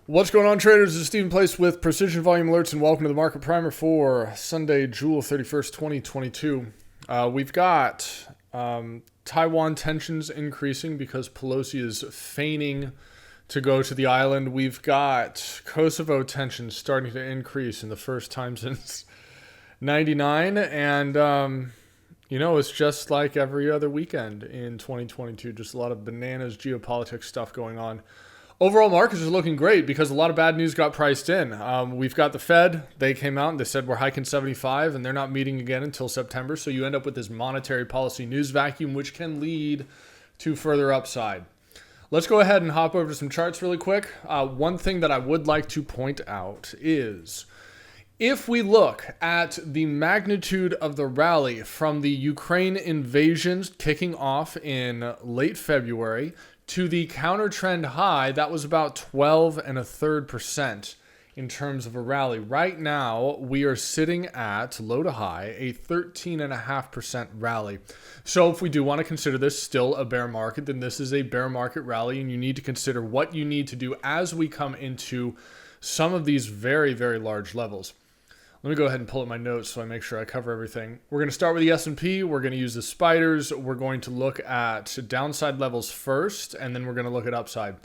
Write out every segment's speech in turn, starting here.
What's going on, traders? This is Stephen Place with Precision Volume Alerts, and welcome to the Market Primer for Sunday, July 31st, 2022. We've got Taiwan tensions increasing because Pelosi is feigning to go to the island. We've got Kosovo tensions starting to increase in the first time since 99, and it's just like every other weekend in 2022. Just a lot of bananas geopolitics stuff going on. Overall, markets are looking great because a lot of bad news got priced in. We've got the Fed. They came out and they said we're hiking 75, and they're not meeting again until September. So you end up with this monetary policy news vacuum, which can lead to further upside. Let's go ahead and hop over to some charts really quick. One thing that I would like to point out is if we look at the magnitude of the rally from the Ukraine invasion kicking off in late February to the counter trend high, that was about 12.33% in terms of a rally. Right now, we are sitting at low to high, a 13.5% rally. So if we do want to consider this still a bear market, then this is a bear market rally, and you need to consider what you need to do as we come into some of these very, very large levels. Let me go ahead and pull up my notes so I make sure I cover everything. We're going to start with the S&P. We're going to use the spiders. We're going to look at downside levels first, and then we're going to look at upside.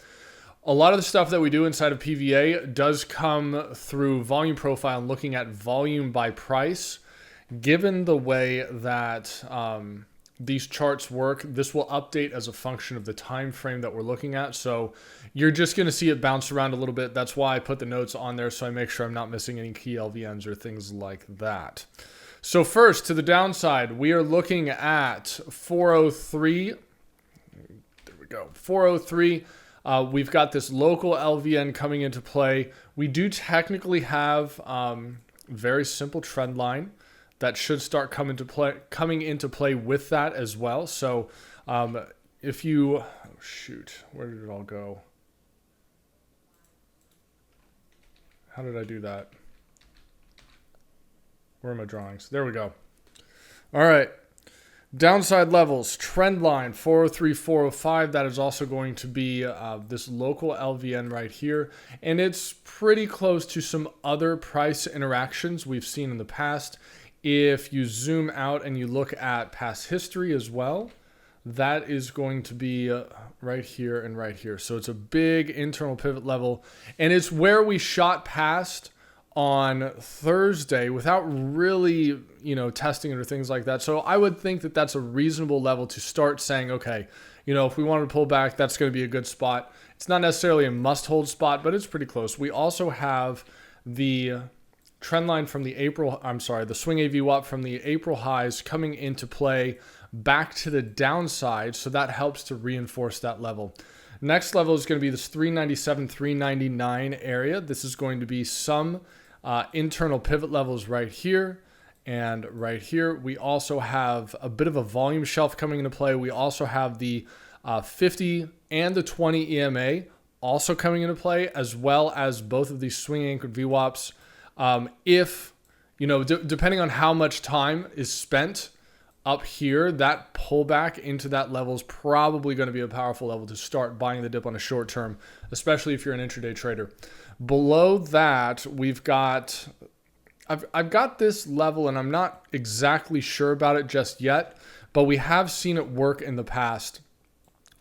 A lot of the stuff that we do inside of PVA does come through volume profile and looking at volume by price. Given the way that these charts work, this will update as a function of the time frame that we're looking at. So you're just going to see it bounce around a little bit. That's why I put the notes on there so I make sure I'm not missing any key LVNs or things like that. So first, to the downside, we are looking at 403. There we go. 403. We've got this local LVN coming into play. We do technically have very simple trend line that should start coming into play with that as well. So if you, where did it all go? How did I do that? Where are my drawings? There we go. All right. Downside levels, trend line 403, 405. That is also going to be this local LVN right here. And it's pretty close to some other price interactions we've seen in the past. If you zoom out and you look at past history as well, that is going to be right here and right here. So it's a big internal pivot level, and it's where we shot past on Thursday without really, testing it or things like that. So I would think that that's a reasonable level to start saying, okay, if we wanted to pull back, that's going to be a good spot. It's not necessarily a must-hold spot, but it's pretty close. We also have the trend line from the swing AV WAP from the April highs coming into play back to the downside. So that helps to reinforce that level. Next level is going to be this 397, 399 area. This is going to be some internal pivot levels right here and right here. We also have a bit of a volume shelf coming into play. We also have the 50 and the 20 EMA also coming into play, as well as both of these swing anchored VWAPs. Depending on how much time is spent up here, that pullback into that level is probably going to be a powerful level to start buying the dip on a short term, especially if you're an intraday trader. Below that, I've got this level, and I'm not exactly sure about it just yet, but we have seen it work in the past.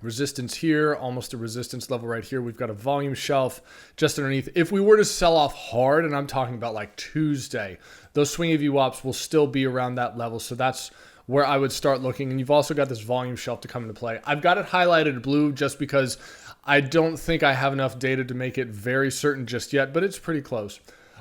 Resistance here, almost a resistance level right here. We've got a volume shelf just underneath. If we were to sell off hard, and I'm talking about like Tuesday, those swing AV WAPs will still be around that level. So that's where I would start looking. And you've also got this volume shelf to come into play. I've got it highlighted blue just because I don't think I have enough data to make it very certain just yet, but it's pretty close.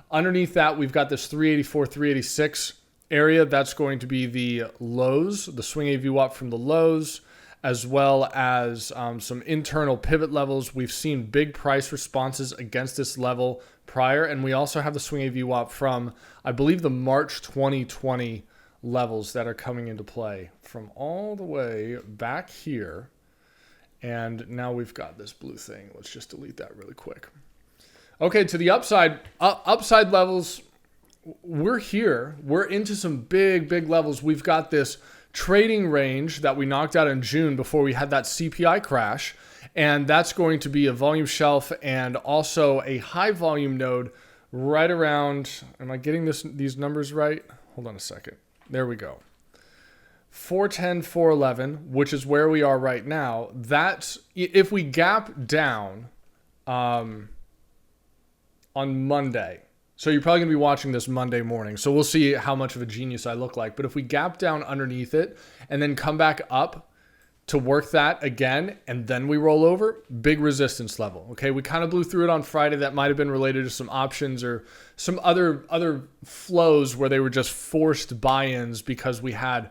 Underneath that, we've got this 384, 386 area. That's going to be the lows, the swing AV WAP from the lows, as well as some internal pivot levels. We've seen big price responses against this level prior, and we also have the swing AV WAP from, I believe, the March 2020 levels that are coming into play from all the way back here. And now we've got this blue thing. Let's just delete that really quick. Okay, to the upside, upside levels, we're here. We're into some big, big levels. We've got this trading range that we knocked out in June before we had that CPI crash. And that's going to be a volume shelf and also a high volume node right around, am I getting these numbers right? Hold on a second. There we go. 410, 411, which is where we are right now. That's if we gap down on Monday. So you're probably going to be watching this Monday morning. So we'll see how much of a genius I look like. But if we gap down underneath it and then come back up to work that again, and then we roll over, big resistance level. Okay, we kind of blew through it on Friday. That might have been related to some options or some other flows where they were just forced buy-ins because we had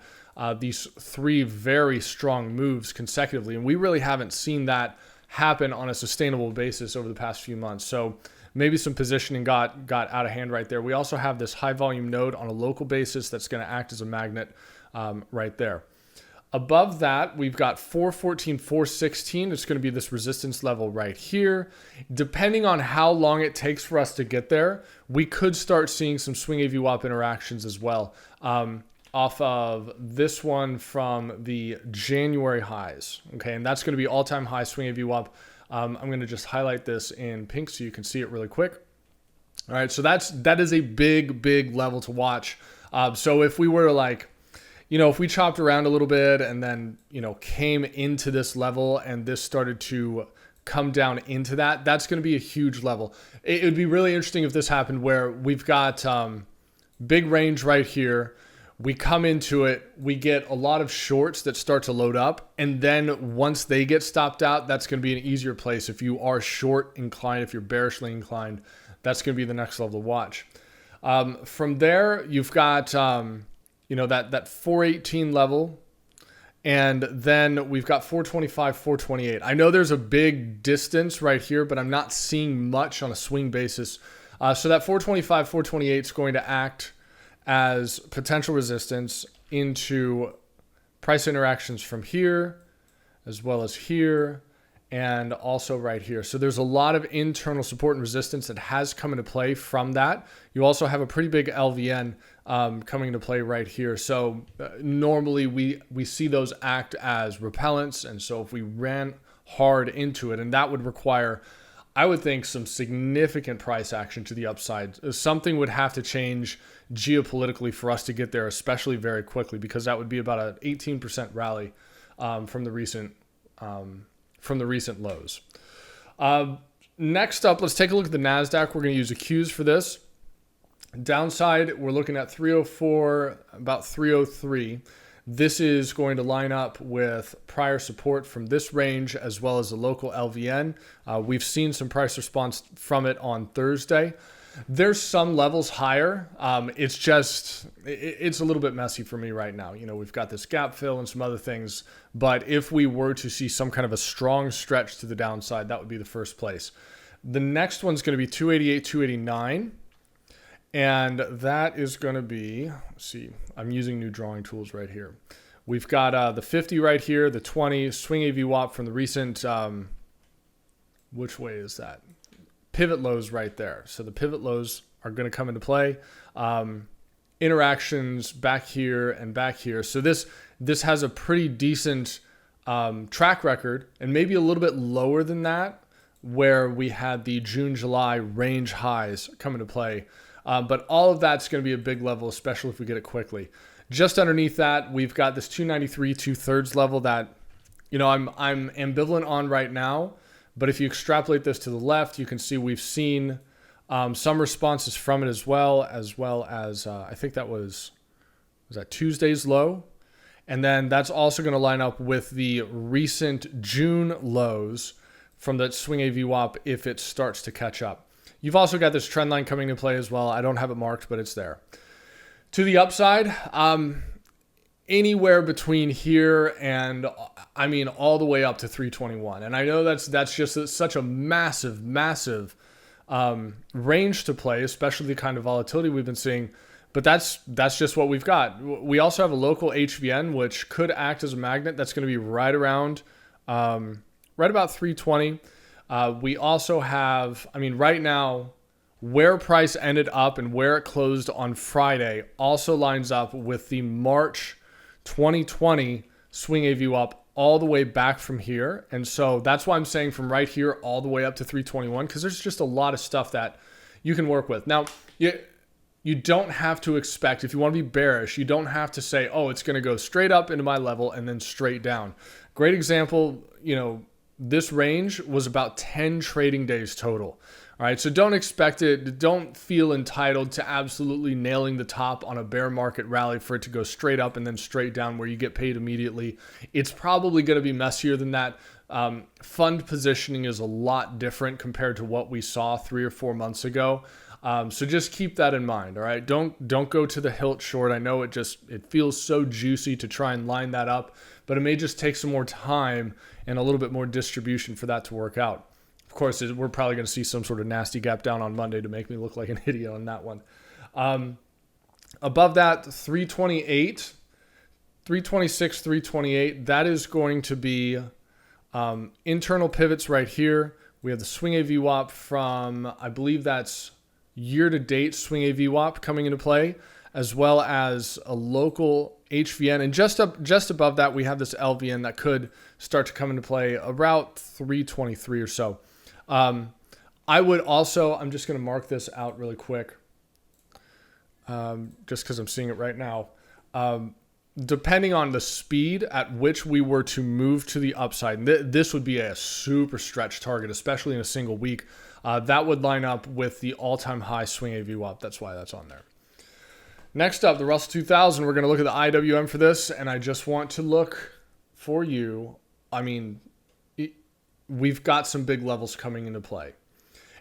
these three very strong moves consecutively. And we really haven't seen that happen on a sustainable basis over the past few months. So maybe some positioning got out of hand right there. We also have this high volume node on a local basis that's going to act as a magnet right there. Above that, we've got 414, 416. It's going to be this resistance level right here. Depending on how long it takes for us to get there, we could start seeing some swing AVWAP interactions as well. Off of this one from the January highs. Okay, and that's going to be all-time high swing AVWAP. I'm going to just highlight this in pink so you can see it really quick. All right, so that is a big level to watch. So if we were to if we chopped around a little bit and then, came into this level and this started to come down into that's going to be a huge level. It would be really interesting if this happened where we've got big range right here. We come into it, we get a lot of shorts that start to load up. And then once they get stopped out, that's going to be an easier place. If you are short inclined, if you're bearishly inclined, that's going to be the next level to watch. From there, you've got, that 418 level. And then we've got 425, 428. I know there's a big distance right here, but I'm not seeing much on a swing basis. So that 425, 428 is going to act as potential resistance into price interactions from here, as well as here, and also right here. So there's a lot of internal support and resistance that has come into play from that. You also have a pretty big LVN coming into play right here. So normally we see those act as repellents. And so if we ran hard into it, and that would require, I would think, some significant price action to the upside. Something would have to change geopolitically for us to get there, especially very quickly, because that would be about an 18% rally from the recent lows. Next up, let's take a look at the NASDAQ. We're going to use the Qs for this. Downside, we're looking at 304, about 303. This is going to line up with prior support from this range as well as the local LVN. We've seen some price response from it on Thursday. There's some levels higher. It's a little bit messy for me right now. We've got this gap fill and some other things, but if we were to see some kind of a strong stretch to the downside, that would be the first place. The next one's going to be 288, 289. And that is going to be, let's see, I'm using new drawing tools right here. We've got the 50 right here, the 20, swing AVWAP from the recent, which way is that? Pivot lows right there. So the pivot lows are going to come into play. Interactions back here and back here. So this has a pretty decent track record, and maybe a little bit lower than that, where we had the June, July range highs come into play. But all of that's going to be a big level, especially if we get it quickly. Just underneath that, we've got this 293 2/3 level that, I'm ambivalent on right now. But if you extrapolate this to the left, you can see we've seen some responses from it as well as I think that was that Tuesday's low. And then that's also going to line up with the recent June lows from that swing AVWAP if it starts to catch up. You've also got this trend line coming into play as well. I don't have it marked, but it's there. To the upside, anywhere between here and, all the way up to 321. And I know that's just such a massive range to play, especially the kind of volatility we've been seeing. But that's just what we've got. We also have a local HVN, which could act as a magnet. That's going to be right around, right about 320. We also have, right now, where price ended up and where it closed on Friday also lines up with the March 2020 swing AVWAP all the way back from here. And so that's why I'm saying from right here all the way up to 321, because there's just a lot of stuff that you can work with. Now, you don't have to expect, if you want to be bearish, you don't have to say, oh, it's going to go straight up into my level and then straight down. Great example, this range was about 10 trading days total. All right, so don't expect it. Don't feel entitled to absolutely nailing the top on a bear market rally for it to go straight up and then straight down where you get paid immediately. It's probably going to be messier than that. Fund positioning is a lot different compared to what we saw 3 or 4 months ago. So just keep that in mind. All right, don't go to the hilt short. I know it feels so juicy to try and line that up, but it may just take some more time and a little bit more distribution for that to work out. Of course, we're probably going to see some sort of nasty gap down on Monday to make me look like an idiot on that one. Above that, 328, 326, 328, that is going to be internal pivots right here. We have the swing AVWAP from, I believe that's year-to-date swing AVWAP coming into play, as well as a local HVN. And just above that, we have this LVN that could start to come into play around 323 or so. I would also, I'm just going to mark this out really quick, just because I'm seeing it right now. Depending on the speed at which we were to move to the upside, this would be a super stretch target, especially in a single week. That would line up with the all-time high swing AVWAP. That's why that's on there. Next up, the Russell 2000. We're going to look at the IWM for this, and I just want to look for you. I mean, we've got some big levels coming into play,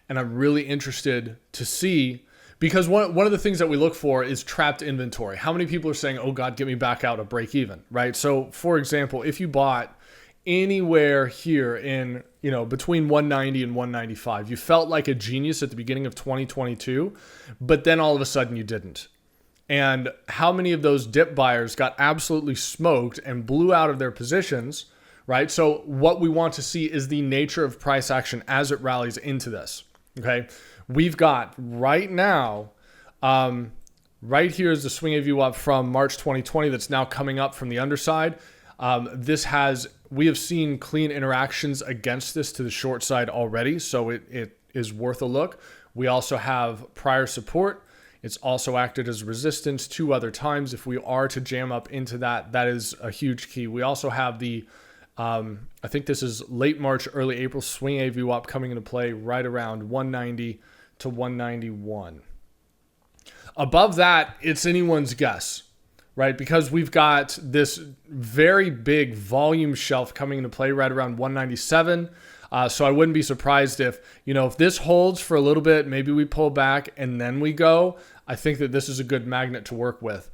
and I'm really interested to see, because one of the things that we look for is trapped inventory. How many people are saying, oh God, get me back out of break even, right? So for example, if you bought anywhere here in, between 190 and 195, you felt like a genius at the beginning of 2022, but then all of a sudden you didn't. And how many of those dip buyers got absolutely smoked and blew out of their positions, right? So what we want to see is the nature of price action as it rallies into this, okay? We've got right now, right here is the swing AVWAP from March 2020 that's now coming up from the underside. We have seen clean interactions against this to the short side already, so it is worth a look. We also have prior support. It's also acted as resistance 2 other times. If we are to jam up into that, that is a huge key. We also have the I think this is late March, early April swing AVWAP coming into play right around 190 to 191. Above that, it's anyone's guess, right? Because we've got this very big volume shelf coming into play right around 197. So I wouldn't be surprised if this holds for a little bit, maybe we pull back and then we go. I think that this is a good magnet to work with.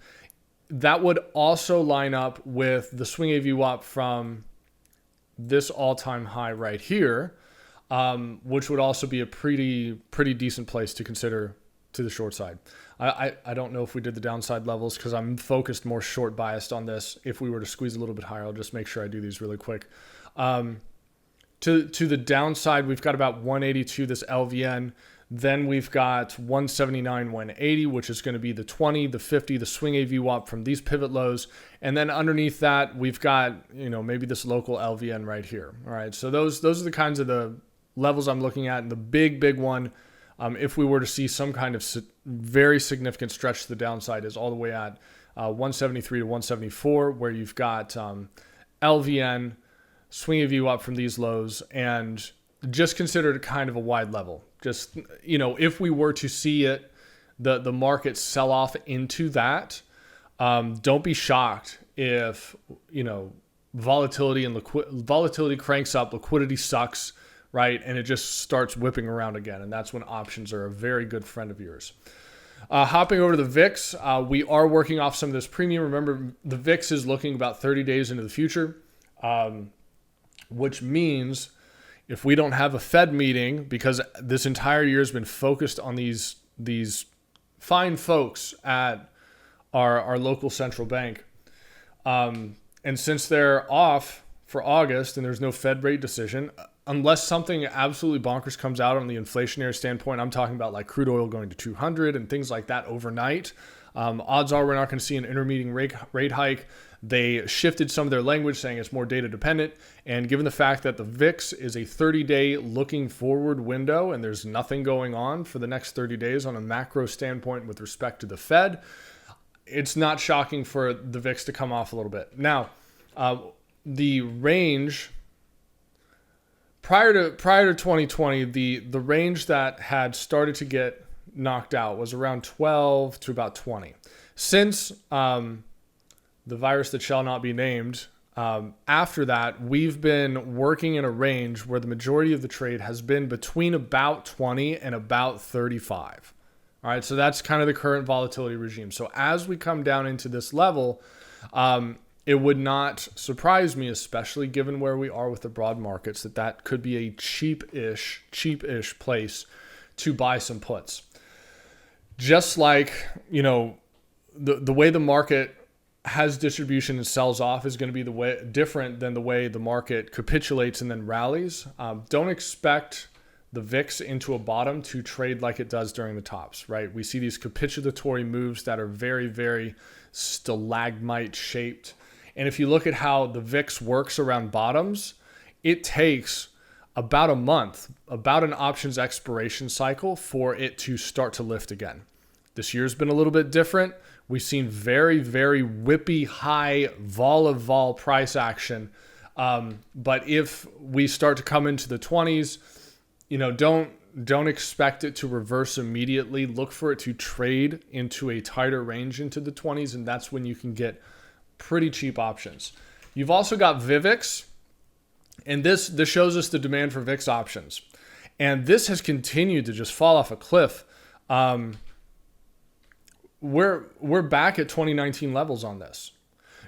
That would also line up with the swing AVWAP from this all-time high right here, which would also be a pretty decent place to consider to the short side. I don't know if we did the downside levels because I'm focused more short biased on this. If we were to squeeze a little bit higher, I'll just make sure I do these really quick. To the downside, we've got about 182, this LVN. Then we've got 179, 180, which is going to be the 20, the 50, the swing AVWAP from these pivot lows. And then underneath that, we've got, maybe this local LVN right here. All right. So those are the kinds of the levels I'm looking at. And the big one, if we were to see some kind of very significant stretch to the downside, is all the way at 173 to 174, where you've got LVN, swing AVWAP from these lows, and just consider it kind of a wide level. Just, if we were to see the market sell off into that, don't be shocked if, volatility cranks up, liquidity sucks, right? And it just starts whipping around again. And that's when options are a very good friend of yours. Hopping over to the VIX, we are working off some of this premium. Remember, the VIX is looking about 30 days into the future, which means if we don't have a Fed meeting, because this entire year has been focused on these fine folks at our local central bank, and since they're off for August and there's no Fed rate decision, unless something absolutely bonkers comes out on the inflationary standpoint, I'm talking about like crude oil going to 200 and things like that overnight, Odds are we're not going to see an intermediate rate hike. They shifted some of their language, saying it's more data dependent. And given the fact that the VIX is a 30-day looking forward window and there's nothing going on for the next 30 days on a macro standpoint with respect to the Fed, it's not shocking for the VIX to come off a little bit. Now, the range prior to 2020, the range that had started to get knocked out was around 12 to about 20. Since the virus that shall not be named, after that, we've been working in a range where the majority of the trade has been between about 20 and about 35. All right, so that's kind of the current volatility regime. So as we come down into this level, it would not surprise me, especially given where we are with the broad markets, that could be a cheap-ish place to buy some puts. Just like, the way the market has distribution and sells off is going to be the way different than the way the market capitulates and then rallies. Don't expect the VIX into a bottom to trade like it does during the tops, right? We see these capitulatory moves that are very, very stalagmite shaped. And if you look at how the VIX works around bottoms, it takes about a month, about an options expiration cycle for it to start to lift again. This year's been a little bit different. We've seen very, very whippy high vol price action. But if we start to come into the 20s, don't expect it to reverse immediately. Look for it to trade into a tighter range into the 20s, and that's when you can get pretty cheap options. You've also got VIVIX, and this shows us the demand for VIX options. And this has continued to just fall off a cliff. We're back at 2019 levels on this.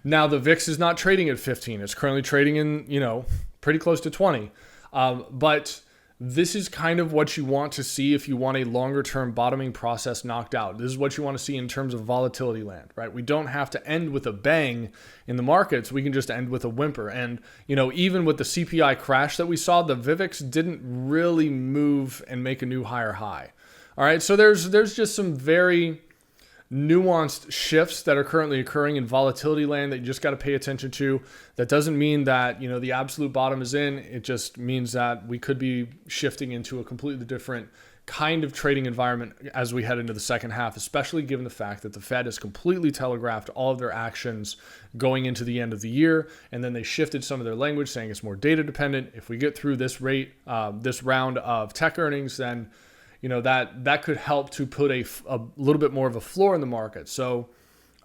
Now the VIX is not trading at 15. It's currently trading in, pretty close to 20. But this is kind of what you want to see if you want a longer term bottoming process knocked out. This is what you want to see in terms of volatility land, right? We don't have to end with a bang in the markets. We can just end with a whimper. And, even with the CPI crash that we saw, the VIVIX didn't really move and make a new higher high. All right. So there's just some very nuanced shifts that are currently occurring in volatility land that you just got to pay attention to. That doesn't mean that, the absolute bottom is in. It just means that we could be shifting into a completely different kind of trading environment as we head into the second half, especially given the fact that the Fed has completely telegraphed all of their actions going into the end of the year. And then they shifted some of their language saying it's more data dependent. If we get through this round of tech earnings, then that could help to put a little bit more of a floor in the market. So,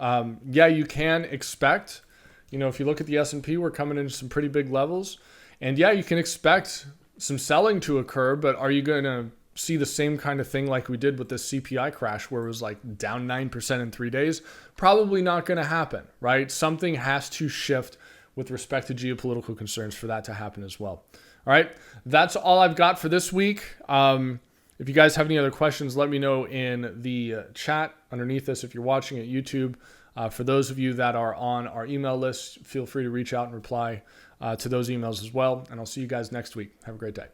you can expect, if you look at the S&P, we're coming into some pretty big levels. And you can expect some selling to occur, but are you going to see the same kind of thing like we did with the CPI crash where it was like down 9% in 3 days? Probably not going to happen, right? Something has to shift with respect to geopolitical concerns for that to happen as well. All right, that's all I've got for this week. If you guys have any other questions, let me know in the chat underneath this if you're watching at YouTube. For those of you that are on our email list, feel free to reach out and reply to those emails as well. And I'll see you guys next week. Have a great day.